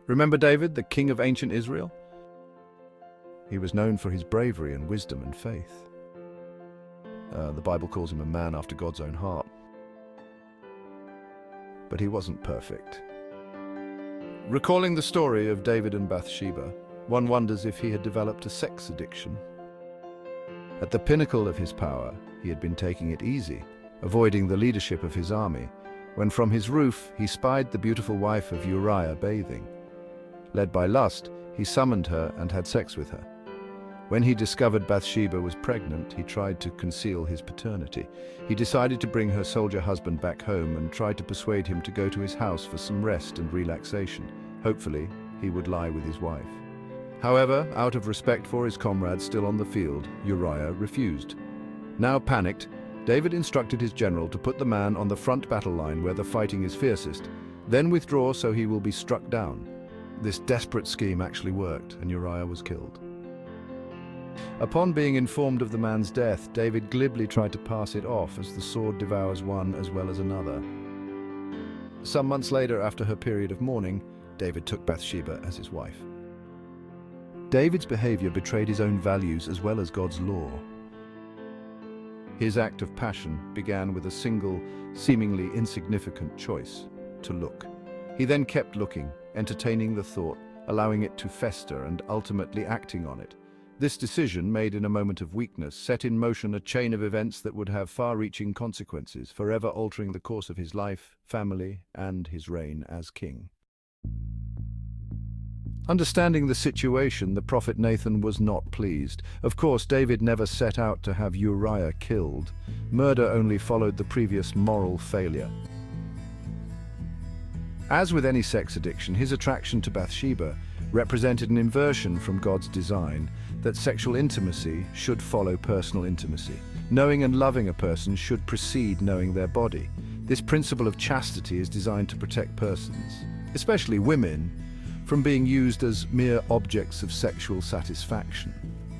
Remember David, the king of ancient Israel? He was known for his bravery and wisdom and faith. The Bible calls him a man after God's own heart. But he wasn't perfect. Recalling the story of David and Bathsheba, one wonders if he had developed a sex addiction. At the pinnacle of his power, he had been taking it easy, avoiding the leadership of his army, when from his roof he spied the beautiful wife of Uriah bathing. Led by lust, he summoned her and had sex with her. When he discovered Bathsheba was pregnant, he tried to conceal his paternity. He decided to bring her soldier husband back home and tried to persuade him to go to his house for some rest and relaxation. Hopefully, he would lie with his wife. However, out of respect for his comrades still on the field, Uriah refused. Now panicked, David instructed his general to put the man on the front battle line where the fighting is fiercest, then withdraw so he will be struck down. This desperate scheme actually worked, and Uriah was killed. Upon being informed of the man's death, David glibly tried to pass it off as the sword devours one as well as another. Some months later, after her period of mourning, David took Bathsheba as his wife. David's behavior betrayed his own values as well as God's law. His act of passion began with a single, seemingly insignificant choice: to look. He then kept looking, entertaining the thought, allowing it to fester and ultimately acting on it. This decision, made in a moment of weakness, set in motion a chain of events that would have far-reaching consequences, forever altering the course of his life, family, and his reign as king. Understanding the situation, the prophet Nathan was not pleased. Of course, David never set out to have Uriah killed. Murder only followed the previous moral failure. As with any sex addiction, his attraction to Bathsheba represented an inversion from God's design that sexual intimacy should follow personal intimacy. Knowing and loving a person should precede knowing their body. This principle of chastity is designed to protect persons, especially women, from being used as mere objects of sexual satisfaction.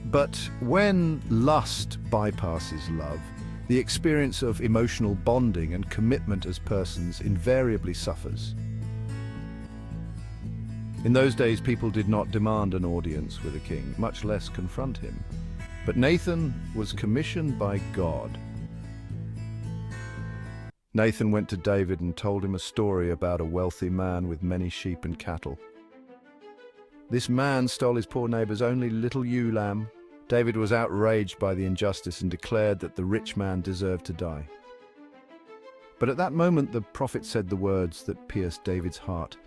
But when lust bypasses love, the experience of emotional bonding and commitment as persons invariably suffers. In those days, people did not demand an audience with a king, much less confront him. But Nathan was commissioned by God. Nathan went to David and told him a story about a wealthy man with many sheep and cattle. This man stole his poor neighbor's only little ewe lamb. David was outraged by the injustice and declared that the rich man deserved to die. But at that moment, the prophet said the words that pierced David's heart: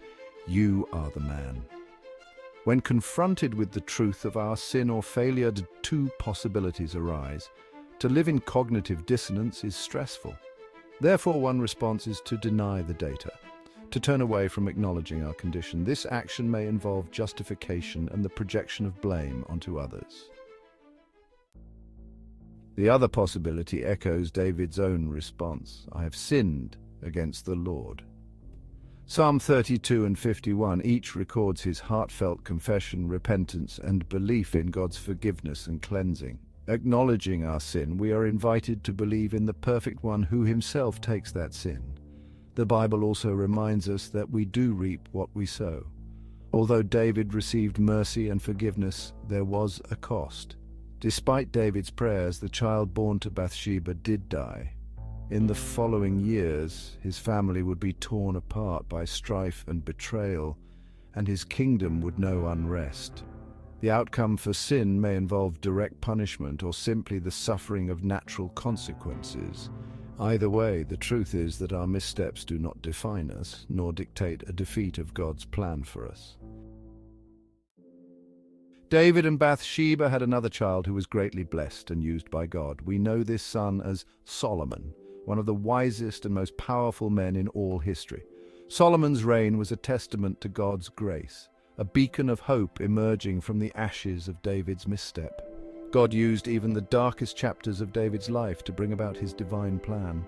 "You are the man." When confronted with the truth of our sin or failure, two possibilities arise. To live in cognitive dissonance is stressful. Therefore, one response is to deny the data, to turn away from acknowledging our condition. This action may involve justification and the projection of blame onto others. The other possibility echoes David's own response: "I have sinned against the Lord." Psalm 32 and 51 each records his heartfelt confession, repentance, and belief in God's forgiveness and cleansing. Acknowledging our sin, we are invited to believe in the perfect one who himself takes that sin. The Bible also reminds us that we do reap what we sow. Although David received mercy and forgiveness, there was a cost. Despite David's prayers, the child born to Bathsheba did die. In the following years, his family would be torn apart by strife and betrayal, and his kingdom would know unrest. The outcome for sin may involve direct punishment or simply the suffering of natural consequences. Either way, the truth is that our missteps do not define us, nor dictate a defeat of God's plan for us. David and Bathsheba had another child who was greatly blessed and used by God. We know this son as Solomon, one of the wisest and most powerful men in all history. Solomon's reign was a testament to God's grace, a beacon of hope emerging from the ashes of David's misstep. God used even the darkest chapters of David's life to bring about his divine plan.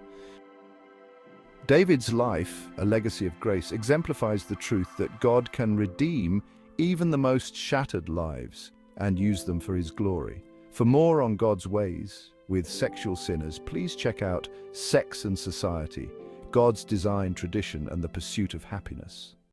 David's life, a legacy of grace, exemplifies the truth that God can redeem even the most shattered lives and use them for his glory. For more on God's ways with sexual sinners, please check out Sex and Society, God's Design, Tradition, and the Pursuit of Happiness.